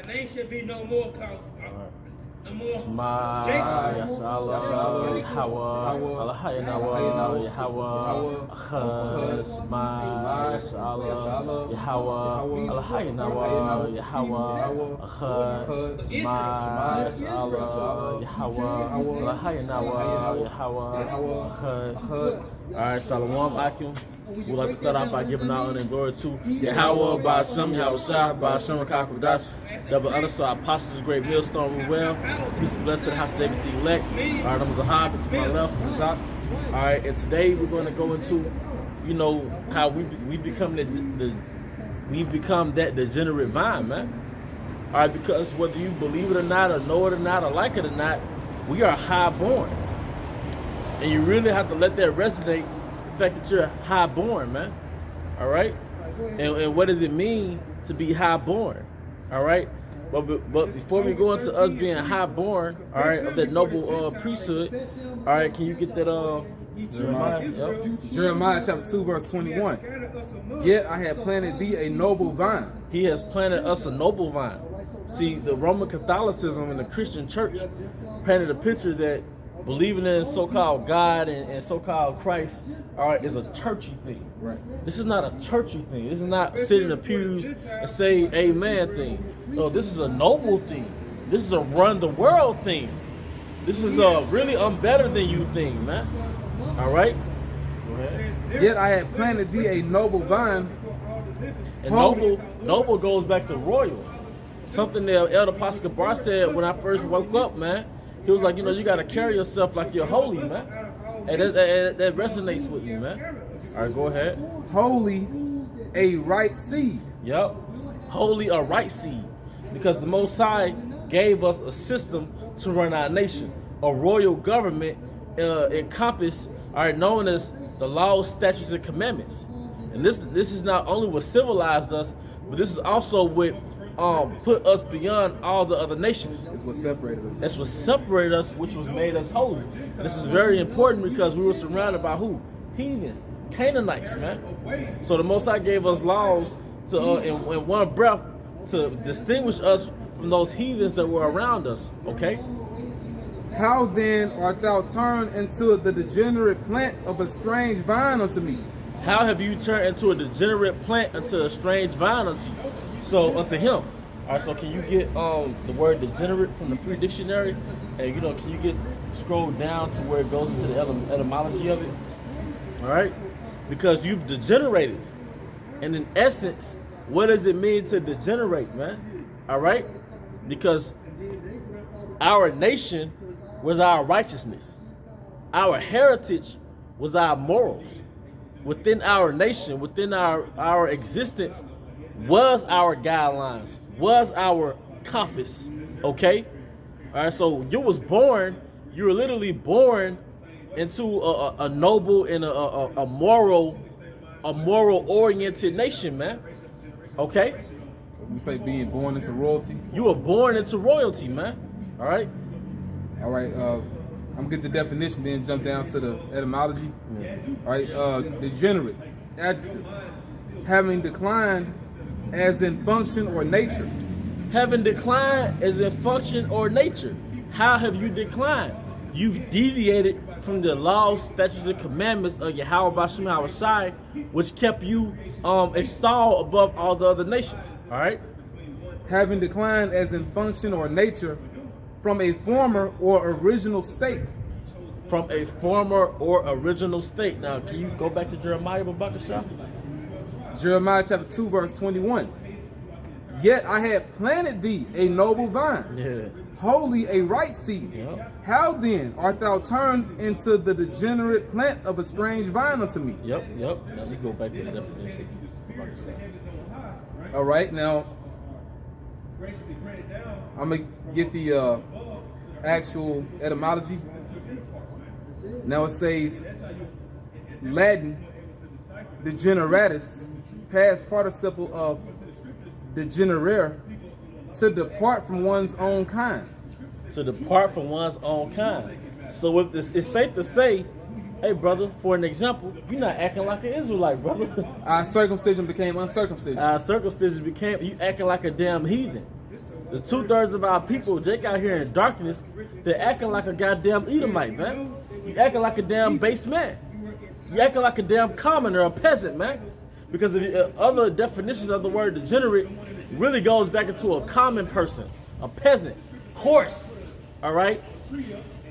The name should be no more called. No more. Shema Yasala Hawa Alahayanawa Yahwa Achad Shema Yasala Yahwa Alahayanawa Yahwa Achad Shema Yasala Yahwa Alahayanawa Yahwa Achad. Alright, Shalom Akim. We'd like to start off by giving honor and glory to Yahweh, Ba'ashem, Yahushua, Ba'ashem, Kakudash, double underscore apostles, great millstone, we well. Peace and blessing, house of David, the elect. Alright, I'm Zahab, it's my left, Alright, and today we're going to go into, you know, how we become we've become that degenerate vine, man. Alright, because whether you believe it or not, or know it or not, or like it or not, we are high-born. And you really have to let that resonate, the fact that you're high-born, man. All right? And what does it mean to be high-born? All right? But before we go into us being high-born, all right, of that noble priesthood, all right, can you get that Jeremiah? Yep. Jeremiah chapter 2, verse 21. Yet I have planted thee a noble vine. He has planted us a noble vine. See, the Roman Catholicism and the Christian church painted a picture that believing in so-called God and so-called Christ, all right, is a churchy thing. Right. This is not a churchy thing. This is not sit in the pews and say amen thing. No, this is a noble thing. This is a run the world thing. This is a really I'm better than you thing, man. All right? Go ahead. Yet I have planted thee a noble vine. And noble goes back to royal. Something that Elder Pascal Bar said when I first woke up, man. He was like, you know, you got to carry yourself like you're holy, man. And that resonates with you, man. All right, go ahead. Holy, a right seed. Yep. Holy, a right seed. Because the Most High gave us a system to run our nation. A royal government encompassed, all right, known as the laws, statutes, and commandments. And this is not only what civilized us, but this is also what put us beyond all the other nations. That's what separated us. That's what separated us, which was made us holy. This is very important because we were surrounded by who? Heathens, Canaanites, man. So the Most High gave us laws to, in one breath, to distinguish us from those heathens that were around us. Okay. How then art thou turned into the degenerate plant of a strange vine unto me? How have you turned into a degenerate plant unto a strange vine unto you? So unto him. All right. So can you get the word degenerate from the Free Dictionary, and you know, can you get scroll down to where it goes into the etymology of it? All right. Because you've degenerated, and in essence, what does it mean to degenerate, man? All right. Because our nation was our righteousness. Our heritage was our morals. Within our nation, within our existence, was our guidelines, was our compass, okay? All right, so you was born, you were literally born into a noble and a moral oriented nation, man, okay? You say being born into royalty? You were born into royalty, man, all right? All right, I'm gonna get the definition, then jump down to the etymology. Yeah. All right, degenerate, adjective, having declined as in function or nature. Having declined as in function or nature. How have you declined? You've deviated from the laws, statutes, and commandments of Yahweh Ba'ashem Yahushua, which kept you extolled above all the other nations. All right? Having declined as in function or nature from a former or original state. From a former or original state. Now, can you go back to Jeremiah Babakashah? Jeremiah chapter 2, verse 21. Yet I had planted thee a noble vine, holy a right seed. Yep. How then art thou turned into the degenerate plant of a strange vine unto me? Yep. Let me go back to the definition. All right, now I'm going to get the actual etymology. Now it says Latin degeneratus, past participle of degenerare, to depart from one's own kind. To depart from one's own kind. So if this, it's safe to say, hey brother, for an example, you're not acting like an Israelite, brother. Our circumcision became uncircumcision. Our circumcision became, you acting like a damn heathen. The 2/3 of our people, Jake out here in darkness, they're acting like a goddamn Edomite, man. You acting like a damn base man. You acting like a damn commoner, a peasant, man. Because the other definitions of the word degenerate really goes back into a common person, a peasant, horse, all right?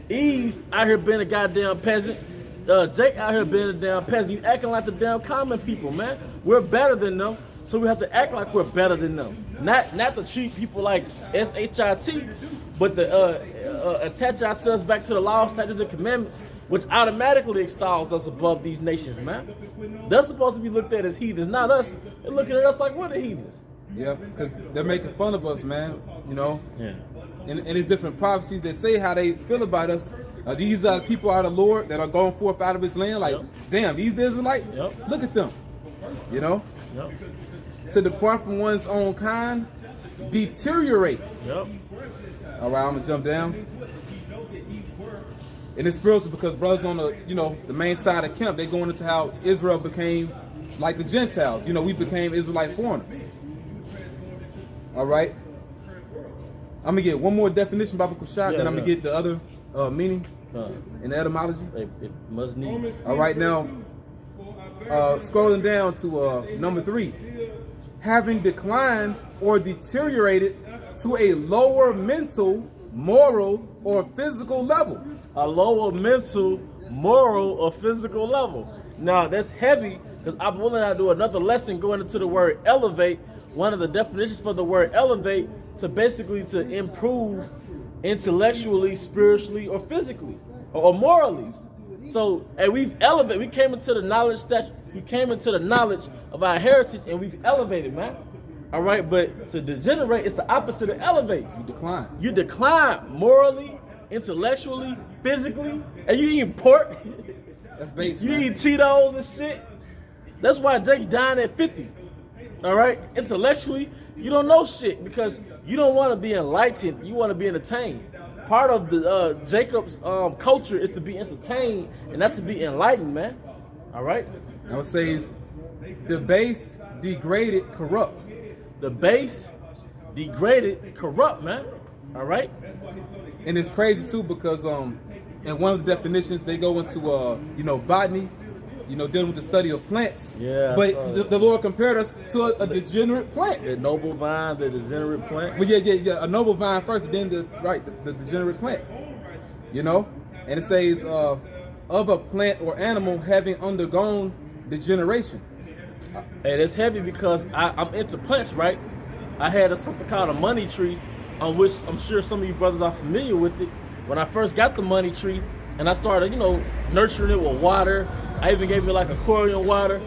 Eve out here being a goddamn peasant. Jake out here being a damn peasant. You acting like the damn common people, man. We're better than them, so we have to act like we're better than them. Not to treat people like SHIT, but to attach ourselves back to the law, statutes, and commandments, which automatically installs us above these nations, man. They're supposed to be looked at as heathens, not us. They're looking at us like we're the heathens. Yeah, because they're making fun of us, man. You know. Yeah. And there's different prophecies that say how they feel about us. These are the people out of the Lord that are going forth out of His land. Like, damn, these the Israelites. Look at them. You know. To depart from one's own kind, deteriorate. All right, I'm gonna jump down. And it's spiritual because brothers on the main side of camp, they going into how Israel became like the Gentiles. You know, we became Israelite foreigners. All right. I'm gonna get one more definition, Baba Kushak, then I'm gonna get the other meaning in the etymology. It must need. All right, now scrolling down to number 3, having declined or deteriorated to a lower mental, moral, or physical level. A lower mental, moral, or physical level. Now that's heavy because I'm willing to do another lesson going into the word elevate. One of the definitions for the word elevate to basically to improve intellectually, spiritually, or physically, or morally. So, and we've elevated. We came into the knowledge we came into the knowledge of our heritage, and we've elevated, man. All right, but to degenerate is the opposite of elevate. You decline. You decline morally, intellectually, physically, and you eating pork. That's base. You eat Cheetos and shit. That's why Jake's dying at 50. All right, intellectually, you don't know shit because you don't want to be enlightened. You want to be entertained. Part of the Jacob's culture is to be entertained and not to be enlightened, man. All right. Now it says, debased, degraded, corrupt. Debased, degraded, corrupt, man. All right. And it's crazy too because in one of the definitions they go into botany. Dealing with the study of plants. Yeah. But the Lord compared us to a degenerate plant. The noble vine, the degenerate plant. Well, yeah. A noble vine first, and then the degenerate plant. And it says of a plant or animal having undergone degeneration. Hey, that's heavy because I'm into plants, right? I had something called a money tree, on which I'm sure some of you brothers are familiar with it. When I first got the money tree, and I started, nurturing it with water. I even gave it like aquarium water.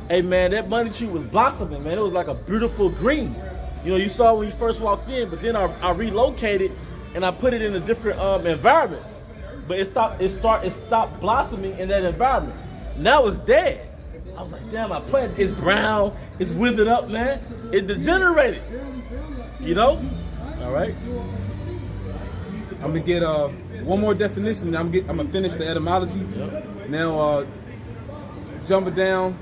Hey man, that money tree was blossoming, man. It was like a beautiful green. You saw when you first walked in, but then I relocated and I put it in a different environment. But it stopped blossoming in that environment. Now it's dead. I was like, damn, my plant is brown, it's withered up, man. It degenerated. All right. I'm gonna get one more definition. I'm gonna finish the etymology. Now, jumping down,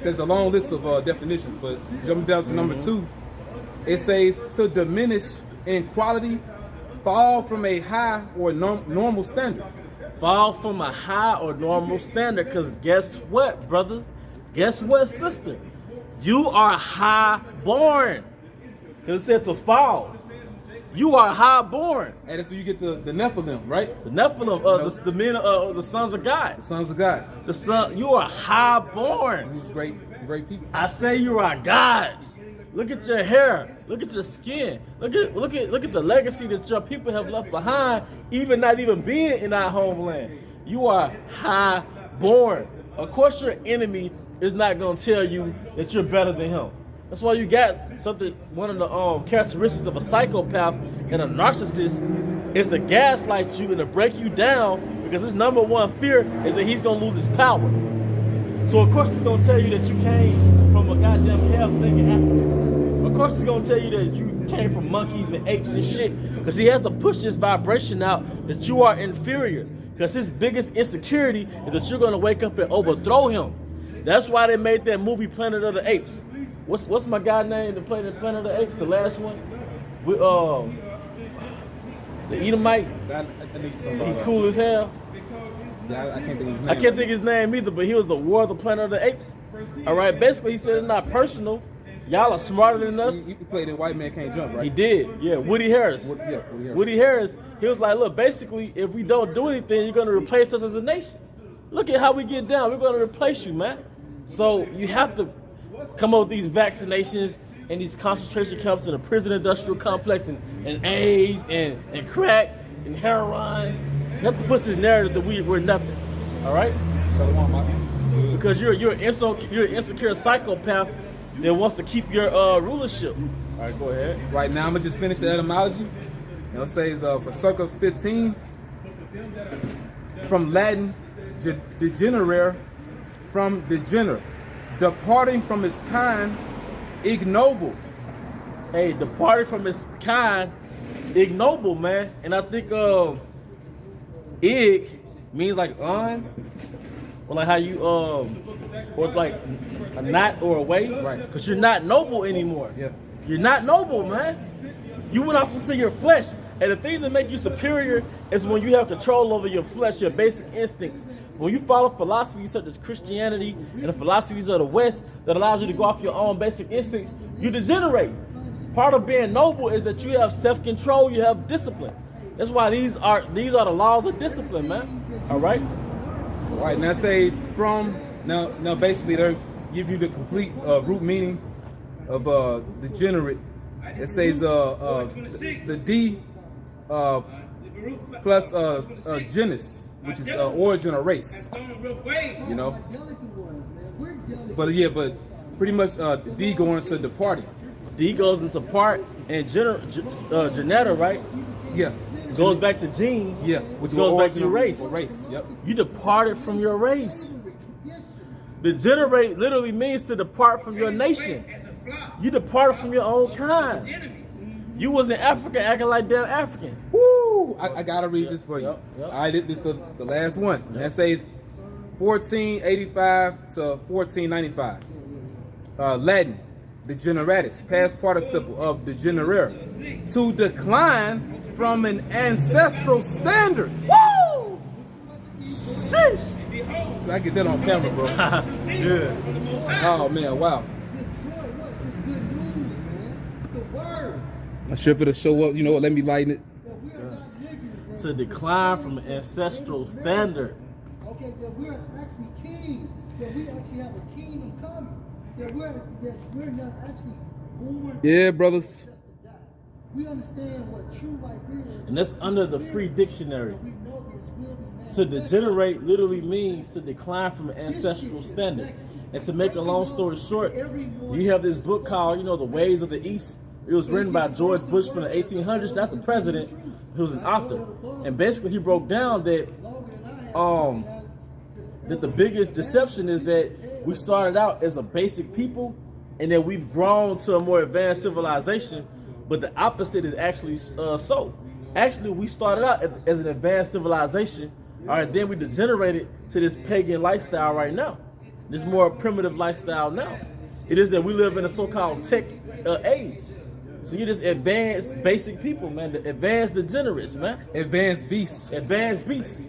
there's a long list of definitions, but jumping down to number 2, it says to diminish in quality, fall from a high or normal standard. Fall from a high or normal standard, because guess what, brother? Guess what, sister? You are high born. Because it said to fall. You are high born. And that's where you get the Nephilim, right? The Nephilim, the men, the sons of God. The sons of God. You are high born. He was great people. I say you are gods. Look at your hair. Look at your skin. Look at the legacy that your people have left behind, even not even being in our homeland. You are high born. Of course, your enemy is not gonna tell you that you're better than him. That's why you got one of the characteristics of a psychopath and a narcissist is to gaslight you and to break you down, because his number one fear is that he's gonna lose his power. So of course he's gonna tell you that you came from a goddamn calf thing in Africa. Of course he's gonna tell you that you came from monkeys and apes and shit, because he has to push this vibration out that you are inferior. Because his biggest insecurity is that you're gonna wake up and overthrow him. That's why they made that movie Planet of the Apes. What's my guy name that played in Planet of the Apes, the last one? with the Edomite. I need some. He cool as hell. Yeah, I can't think of his name. I can't think of his name either, but he was the War of the Planet of the Apes. All right, basically he said it's not personal. Y'all are smarter than us. He played in White Man Can't Jump, right? He did, yeah. Woody Harris. Woody Harris. He was like, look, basically, if we don't do anything, you're gonna replace us as a nation. Look at how we get down. We're gonna replace you, man. So you have to come up with these vaccinations and these concentration camps in the prison industrial complex and AIDS and crack and heroin. You have to push this narrative that we're nothing. All right? Because you're an insecure psychopath that wants to keep your rulership. All right, go ahead. Right now, I'm gonna just finish the etymology. It says for circa 15, from Latin, degenerare, from degenerate, departing from its kind, ignoble. Hey, departing from its kind, ignoble, man. And I think ig means like on, or like how you or like a not or a way, right? Because you're not noble anymore. Yeah, you're not noble, man. You went off into your flesh, and the things that make you superior is when you have control over your flesh, your basic instincts. When you follow philosophies such as Christianity and the philosophies of the West that allows you to go off your own basic instincts, you degenerate. Part of being noble is that you have self-control, you have discipline. That's why these are the laws of discipline, man. All right. All right. Now it says from now basically they give you the complete root meaning of degenerate. It says the D plus genus, which is origin or race. You know. But yeah, but pretty much D going into departing. D goes into part and geneta, right? Yeah. Goes back to gene. Yeah. Which goes back to your race. Race. Yep. You departed from your race. Degenerate literally means to depart from your nation. You departed from your own kind. You was in Africa acting like damn African. Woo! I gotta read this for you. Yep. All right, this is the last one. Yep. That says 1485 to 1495. Latin, degeneratus, past participle of degenerare, to decline from an ancestral standard. Woo! Sheesh! So I get that on camera, bro. Yeah. Oh man, wow. I should for to show up, you know what, let me lighten it. To decline from an ancestral standard. Okay, that we're actually kings, that we actually have a kingdom coming, that we're not actually born. Yeah, brothers. Just to die. We understand what true life is. And that's under the free dictionary. We know this will be To degenerate literally means to decline from an ancestral standard. And to make a long story short, you have this book called, The Ways of the East. It was written by George Bush from the 1800s, not the president. He was an author. And basically he broke down that the biggest deception is that we started out as a basic people and that we've grown to a more advanced civilization, but the opposite is actually so. Actually, we started out as an advanced civilization, all right, then we degenerated to this pagan lifestyle right now, this more primitive lifestyle now. It is that we live in a so-called tech age. So you're just advanced basic people, man. The advanced degenerates, man. Advanced beasts. Advanced beasts.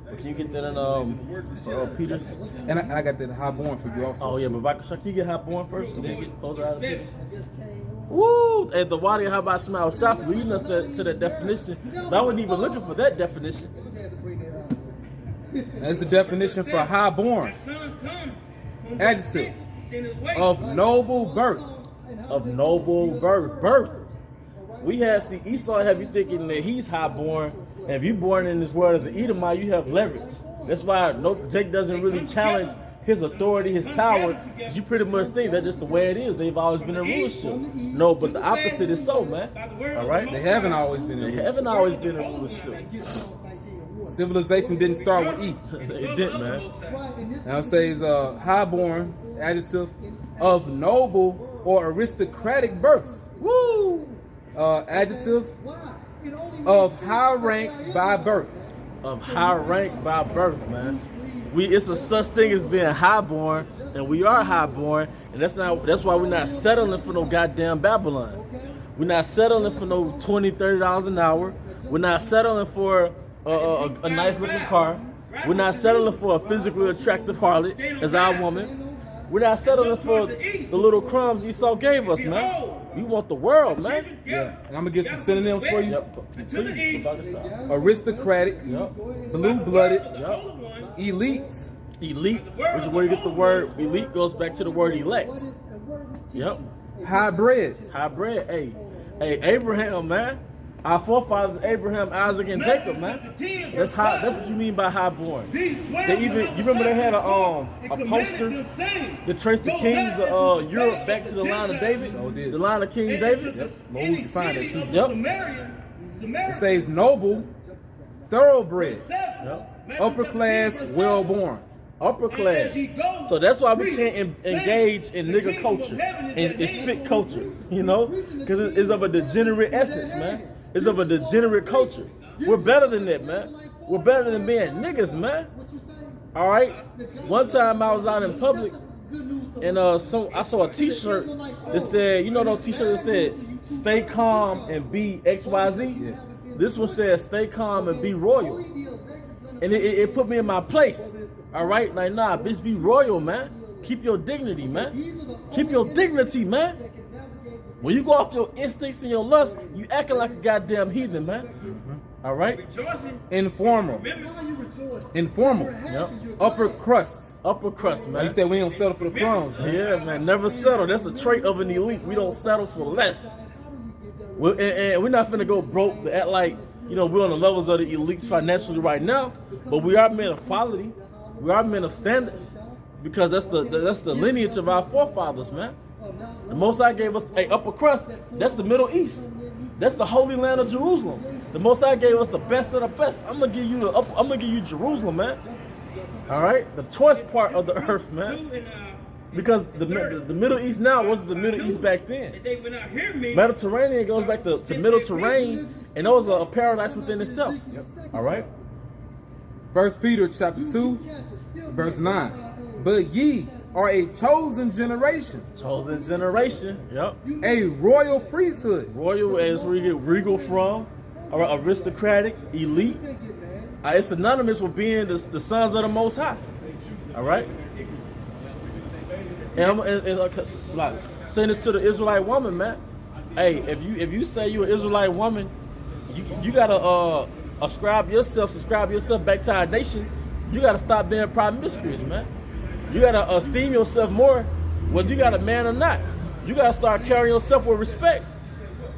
But can you get that in Peters? And I got that highborn for you also. Oh yeah, but can you get highborn first and then get closer out of Peters? Woo! Hey, the Wadi how about smile shop leading us to that definition. So I wasn't even looking for that definition. That's the definition for highborn. Adjective. Of noble birth. Of noble birth. We see Esau have you thinking that he's highborn, and if you're born in this world as an Edomite, you have leverage. That's why Jake doesn't really challenge his authority, his power. You pretty much think that's just the way it is. They've always been in rulership. No, but the opposite is so, man. All right? They haven't always been in rulership. They haven't always been in rulership. Civilization didn't start with E. It didn't, man. Now it says highborn, adjective, of noble or aristocratic birth. Woo! Adjective, of high rank by birth. Of high rank by birth, man. It's a such thing as being highborn, and we are highborn, and that's why we're not settling for no goddamn Babylon. We're not settling for no $20, $30 an hour. We're not settling for a nice looking car. We're not settling for a physically attractive harlot as our woman. We're not settling for the little crumbs Esau gave us, man. We want the world, man. Yeah. And I'm gonna get some synonyms for you. Yep. Please, Aristocratic, Yep. blue-blooded, Yep. elite, Elite, which is where you get the word elite, goes back to the word elect. Yep. high-bred. Hybrid. Hey, Abraham, man. Our forefathers, Abraham, Isaac, and Jacob, man. That's high. That's what you mean by highborn. They even, you remember they had a poster that traced the kings of Europe back to the line of David. So did. The line of King David. Yep. Well, we can find it too. Yep. It says noble, thoroughbred, Yep. upper class, well-born. Upper class. So that's why we can't engage in nigger culture and spit culture, you know? Because it's of a degenerate essence, man. It's of a degenerate culture. We're better than that, man. We're better than being niggas, man. All right? One time I was out in public and I saw a t-shirt that said, you know those t-shirts that said, stay calm and be XYZ? Yeah. This one says, stay calm and be royal. And it put me in my place. All right? Like, nah, bitch, be royal, man. Keep your dignity, man. Keep your dignity, man. When you go off your instincts and your lust, you acting like a goddamn heathen, man. All right? Informal. Informal. Yep. Upper crust. Upper crust, Like man. you said, we don't settle for the crumbs. Man. Yeah, man. Never settle. That's a trait of an elite. We don't settle for less. And we're not finna go broke to act like, you know, we're on the levels of the elites financially right now, but we are men of quality. We are men of standards, because that's the lineage of our forefathers, man. The Most High gave us a upper crust. That's the Middle East. That's the Holy Land of Jerusalem. The Most High gave us the best of the best. I'm gonna give you Jerusalem, man. All right, the choice part of the earth, man. Because the Middle East now wasn't the Middle East back then. Mediterranean goes back to Middle Terrain, and those are a paradise within itself. All right. 1 Peter chapter 2, verse 9. But ye are a chosen generation, Chosen generation. Yep. a royal priesthood, Royal is where you get regal from. All right, aristocratic, elite. It's synonymous with being the sons of the Most High. All right. And I'm saying this to the Israelite woman, man. Hey, if you say you're an Israelite woman, you gotta subscribe yourself back to our nation. You gotta stop being promiscuous, man. You gotta esteem yourself more, whether you got a man or not. You gotta start carrying yourself with respect.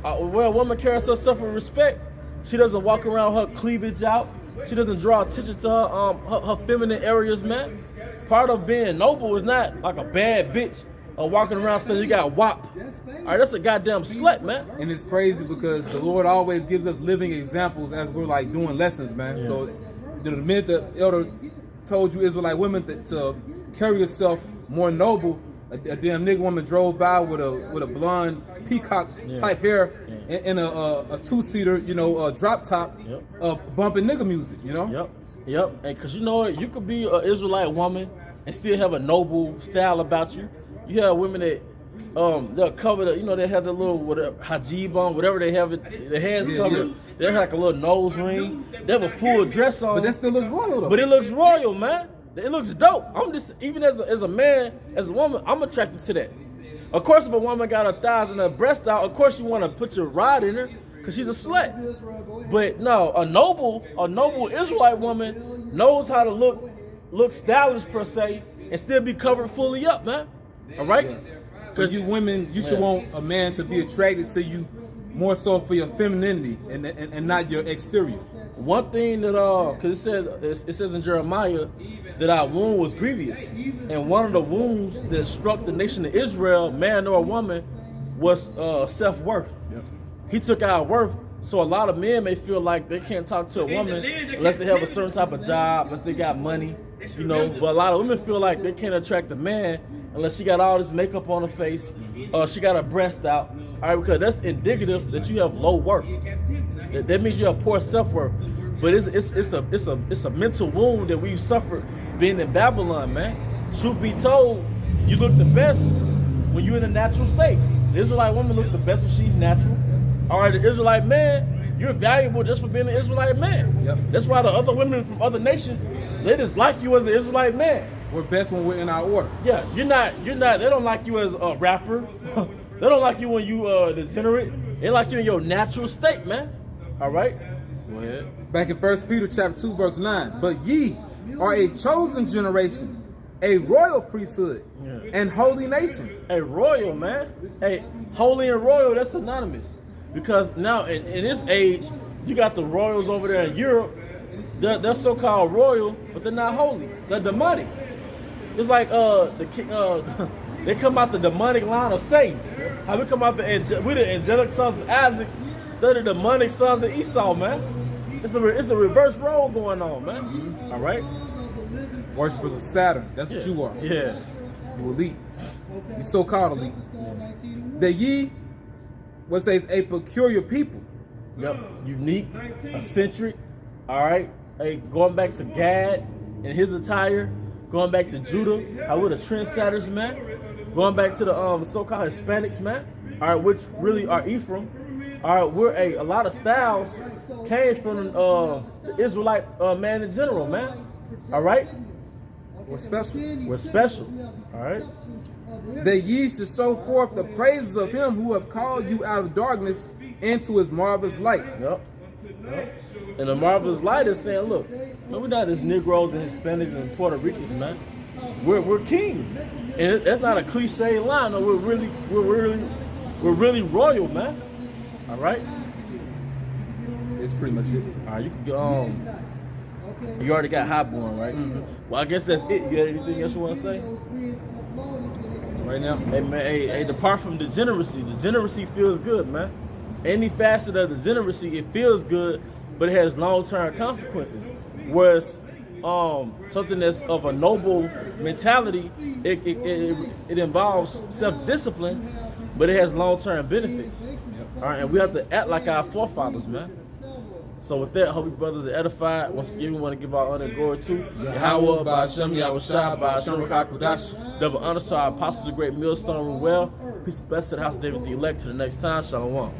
Where a woman carries herself with respect, she doesn't walk around her cleavage out. She doesn't draw attention to her feminine areas, man. Part of being noble is not like a bad bitch or walking around saying you got WAP. All right, that's a goddamn slut, man. and it's crazy because the Lord always gives us living examples as we're like doing lessons, man. Yeah. So the minute the elder told you Israelite women to carry yourself more noble, a damn nigga woman drove by with a blonde peacock type hair and a two-seater, you know, drop top, bumping nigga music, you know. Yep. And because you know what, you could be an Israelite woman and still have a noble style about you. You have women that they'll cover the, you know, they have the little whatever hijab on, whatever they have it, their hands covered. They have like a little nose ring. They have a full dress on. But that still looks royal though. But it looks royal, man. It looks dope. I'm just, even as a man, as a woman, I'm attracted to that. Of course, if a woman got her thighs and her breast out, of course you want to put your rod in her because she's a slut. But no, a noble Israelite woman knows how to look stylish per se and still be covered fully up, man. All right? Because you women, you should want a man to be attracted to you more so for your femininity and not your exterior. One thing that because it says in Jeremiah that our wound was grievous, and one of the wounds that struck the nation of Israel, man or woman, was self-worth. He took our worth, so a lot of men may feel like they can't talk to a woman unless they have a certain type of job, unless they got money, you know. But a lot of women feel like they can't attract a man unless she got all this makeup on her face, or she got her breast out. All right, because that's indicative that you have low worth. That means you have poor self-worth. But it's a mental wound that we've suffered being in Babylon, man. Truth be told, you look the best when you're in a natural state. The Israelite woman looks the best when she's natural. All right, the Israelite man, you're valuable just for being an Israelite man. Yep. That's why the other women from other nations, they just like you as an Israelite man. We're best when we're in our order. Yeah, you're not, they don't like you as a rapper. They don't like you when you degenerate. They like you in your natural state, man. All right? Go ahead. Back in 1 Peter chapter 2, verse 9. But ye are a chosen generation, a royal priesthood, and holy nation. A royal, man. Hey, holy and royal, that's synonymous. Because now in this age, you got the royals over there in Europe. They're so-called royal, but they're not holy. They're demonic. It's like they come out the demonic line of Satan. How we come out we're the angelic sons of Isaac. They're the demonic sons of Esau, man. It's a reverse role going on, man. All right. Worshippers of Saturn. That's what you are. Yeah. You elite. You so-called elite. That ye, what says, a peculiar people. Yep. Unique, eccentric. All right. Hey, going back to Gad and his attire. Going back to Judah, how we're the trendsetters, man. Going back to the so-called Hispanics, man. All right, which really are Ephraim. All right, we're a lot of styles came from the Israelite man in general, man. All right. We're special. We're special. All right. That ye should show forth the praises of him who have called you out of darkness into his marvelous light. Yep. And the marvelous light is saying, look, man, we're not just Negroes and Hispanics and Puerto Ricans, man. We're kings. And that's not a cliche line. No, we're really royal, man. All right. It's pretty much it. All right, you can go you already got highborn, right? Mm-hmm. Well, I guess that's it. You got anything else you want to say? Right now? Hey, man, hey, depart from degeneracy. Degeneracy feels good, man. Any facet of degeneracy, it feels good, but it has long-term consequences. Whereas something that's of a noble mentality, it involves self-discipline, but it has long-term benefits. All right, and we have to act like our forefathers, man. So with that, hope you brothers are edified. Once again, we want to give our honor and glory to Yahweh, by Hashem, Yahushua, by Hashem, Rakakudash. Double honors to our apostles, a great millstone, well. Peace and blessings to the house of David the elect. To the next time, Shalom.